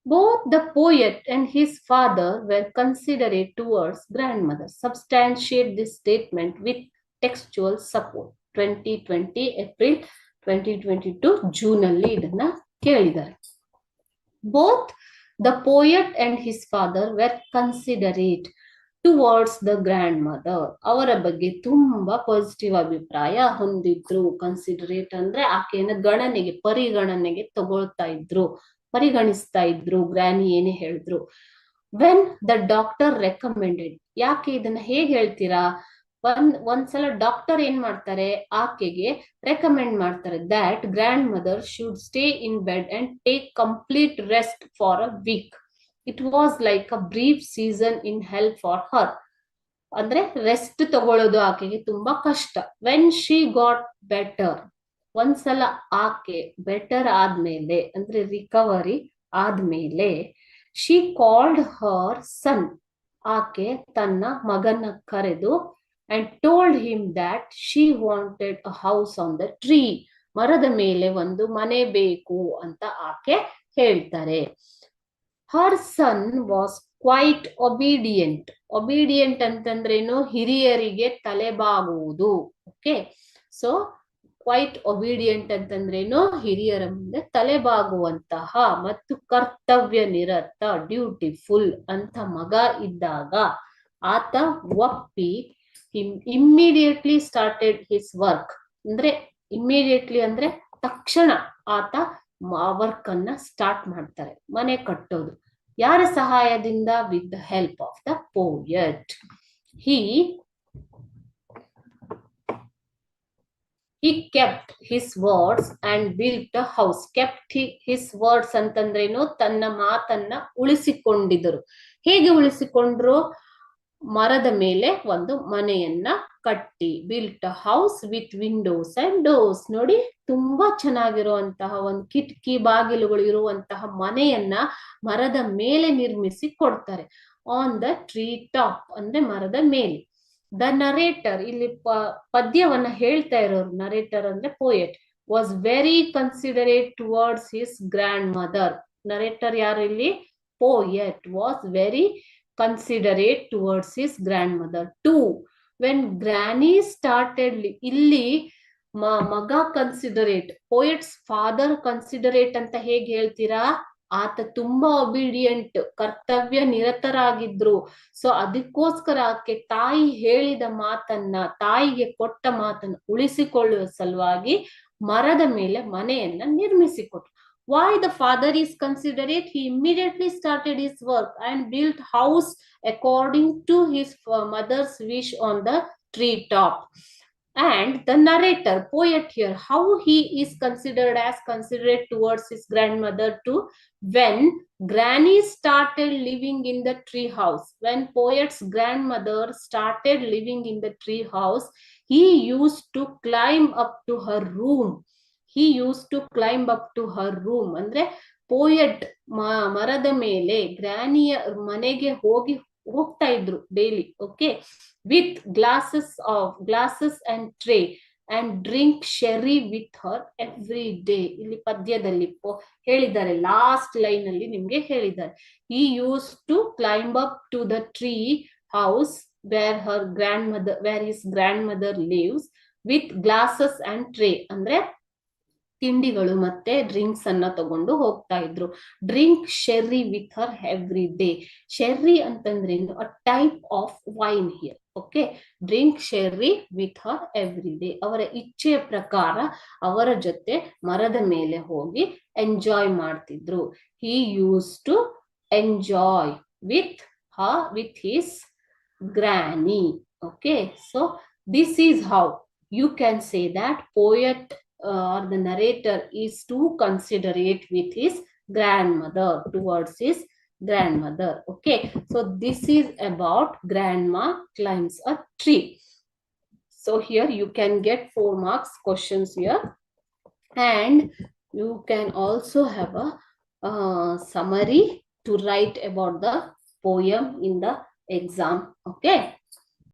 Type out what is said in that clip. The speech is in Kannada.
Both the poet and his father were considerate towards grandmother. Substantiate this statement with textual support. 2020 April 2022 June ಅಲ್ಲಿ ಇದನ್ನ ಕೇಳಿದ್ದಾರೆ. Both the poet and his father were considerate towards the grand mother. ಅವರ ಬಗ್ಗೆ ತುಂಬಾ ಪಾಸಿಟಿವ್ ಅಭಿಪ್ರಾಯ ಹೊಂದಿದ್ರು. ಕನ್ಸಿಡರೇಟ್ ಅಂದ್ರೆ ಆಕೆಯನ್ನು ಗಣನೆಗೆ ಪರಿಗಣನೆಗೆ ತಗೊಳ್ತಾ ಇದ್ರು, ಪರಿಗಣಿಸ್ತಾ ಇದ್ರು. ಗ್ರಾನಿ ಏನೇ ಹೇಳಿದ್ರು. ವೆನ್ ದ ಡಾಕ್ಟರ್ ರೆಕಮೆಂಡೆಡ್, ಯಾಕೆ ಇದನ್ನ ಹೇಗೆ ಹೇಳ್ತೀರಾ? ಒಂದ್ಸಲ ಡಾಕ್ಟರ್ ಏನ್ ಮಾಡ್ತಾರೆ, ಆಕೆಗೆ ರೆಕಮೆಂಡ್ ಮಾಡ್ತಾರೆ that grandmother should stay in bed and take complete rest for a week. It was like a brief season in hell for her. ಅಂದ್ರೆ ರೆಸ್ಟ್ ತಗೊಳ್ಳೋದು ಆಕೆಗೆ ತುಂಬಾ ಕಷ್ಟ. ವೆನ್ ಶಿ ಗಾಟ್ ಬೆಟರ್, ಒಂದ್ಸಲ ಆಕೆ ಬೆಟರ್ ಆದ್ಮೇಲೆ ಅಂದ್ರೆ ರಿಕವರಿ ಆದ್ಮೇಲೆ, ಶಿ ಕಾಲ್ಡ್ ಹರ್ ಸನ್, ಆಕೆ ತನ್ನ ಮಗನ ಕರೆದು and told him that she wanted a house on the tree, ಮರದ ಮೇಲೆ ಒಂದು ಮನೆ ಬೇಕು ಅಂತ ಆಕೆ ಹೇಳ್ತಾರೆ. ಹರ್ ಸನ್ ವಾಸ್ ಕ್ವೈಟ್ ಒಬಿಡಿಯಂಟ್. ಒಬಿಡಿಯಂಟ್ ಅಂತಂದ್ರೇನು? ಹಿರಿಯರಿಗೆ ತಲೆಬಾಗುವುದು. ಓಕೆ, ಸೊ ಕ್ವೈಟ್ ಒಬಿಡಿಯಂಟ್ ಅಂತಂದ್ರೇನು? ಹಿರಿಯರ ಮುಂದೆ ತಲೆಬಾಗುವಂತಹ ಮತ್ತು ಕರ್ತವ್ಯ ನಿರತ, ಡ್ಯೂಟಿಫುಲ್ ಅಂತ ಮಗ ಇದ್ದಾಗ ಆತ ಒಪ್ಪಿ ಇಮ್ಮಿಡಿಯೇಟ್ಲಿ ಸ್ಟಾರ್ಟೆಡ್ ಹಿಸ್ ವರ್ಕ್. ಅಂದ್ರೆ ಇಮ್ಮಿಡಿಯೇಟ್ಲಿ ಅಂದ್ರೆ ತಕ್ಷಣ ಆತ ವರ್ಕ್ ಅನ್ನ ಸ್ಟಾರ್ಟ್ ಮಾಡ್ತಾರೆ, ಮನೆ ಕಟ್ಟೋದು. ಯಾರ ಸಹಾಯದಿಂದ? With the help of the poet. He kept his words and built a house. Kept his words ಅಂತಂದ್ರೇನು? ತನ್ನ ಮಾತನ್ನ ಉಳಿಸಿಕೊಂಡಿದ್ದರು. ಹೇಗೆ ಉಳಿಸಿಕೊಂಡ್ರು? ಮರದ ಮೇಲೆ ಒಂದು ಮನೆಯನ್ನ ಕಟ್ಟಿ. Built a house with Windows and doors. ನೋಡಿ, ತುಂಬಾ ಚೆನ್ನಾಗಿರುವಂತಹ ಒಂದು ಕಿಟಕಿ ಬಾಗಿಲುಗಳು ಇರುವಂತಹ ಮನೆಯನ್ನ ಮರದ ಮೇಲೆ ನಿರ್ಮಿಸಿ ಕೊಡ್ತಾರೆ. ಆನ್ ದ ಟ್ರೀ ಟಾಪ್ ಅಂದ್ರೆ ಮರದ ಮೇಲೆ. ದ ನರೇಟರ್, ಇಲ್ಲಿ ಪದ್ಯವನ್ನ ಹೇಳ್ತಾ ಇರೋರು, ನರೇಟರ್ ಅಂದ್ರೆ poet, was very considerate towards his grand mother. Narrator ಯಾರು ಇಲ್ಲಿ? Poet was very considerate towards his grandmother too. When Granny started, ಇಲ್ಲಿ ಮಗ ಕನ್ಸಿಡರೇಟ್, ಪೋಯಟ್ಸ್ ಫಾದರ್ ಕನ್ಸಿಡರೇಟ್ ಅಂತ ಹೇಗೆ ಹೇಳ್ತೀರಾ? ಆತ ತುಂಬಾ ಒಬಿಡಿಯಂಟ್, ಕರ್ತವ್ಯ ನಿರತರಾಗಿದ್ರು. ಸೊ ಅದಕ್ಕೋಸ್ಕರ ಆಕೆ ತಾಯಿ ಹೇಳಿದ ಮಾತನ್ನ, ತಾಯಿಗೆ ಕೊಟ್ಟ ಮಾತನ್ನ ಉಳಿಸಿಕೊಳ್ಳುವ ಸಲುವಾಗಿ ಮರದ ಮೇಲೆ ಮನೆಯನ್ನ ನಿರ್ಮಿಸಿಕೊಟ್ರು. Why the father is considerate? He immediately started his work and built house according to his mother's wish on the tree top. And the narrator, poet here, how he is considered as considerate towards his grandmother too? When Granny started living in the tree house, when poet's grandmother started living in the tree house, he used to climb up to her room. He used to climb up to her room. ಅಂದ್ರೆ ಪೋಯಟ್ ಮರದ ಮೇಲೆ ಗ್ರಾನಿಯ ಮನೆಗೆ ಹೋಗ್ತಾ ಇದ್ರು daily. Okay, with glasses and tray and drink sherry with her every day. ಇಲ್ಲಿ ಪದ್ಯದಲ್ಲಿ ಹೇಳಿದ್ದಾರೆ, ಲಾಸ್ಟ್ ಲೈನ್ ಅಲ್ಲಿ ನಿಮ್ಗೆ ಹೇಳಿದ್ದಾರೆ. he used to climb up to the tree house where his grandmother lives with glasses and tray. ಅಂದ್ರೆ ತಿಂಡಿಗಳು ಮತ್ತೆ ಡ್ರಿಂಕ್ಸ್ ಅನ್ನ ತಗೊಂಡು ಹೋಗ್ತಾ ಇದ್ರು. Drink sherry with her every day. Sherry ಅಂತಂದ್ರೇನು? A type of wine here. Okay, drink sherry with her every day. ಅವರ ಇಚ್ಛೆಯ ಪ್ರಕಾರ ಅವರ ಜೊತೆ ಮರದ ಮೇಲೆ ಹೋಗಿ ಎಂಜಾಯ್ ಮಾಡ್ತಿದ್ರು. He use to enjoy with his granny. Okay, so this is how you can say that poet or the narrator is too considerate with his grandmother, towards his grandmother. Okay, so this is about grandma climbs a tree. So here you can get 4 marks questions here, and you can also have a summary to write about the poem in the exam. Okay.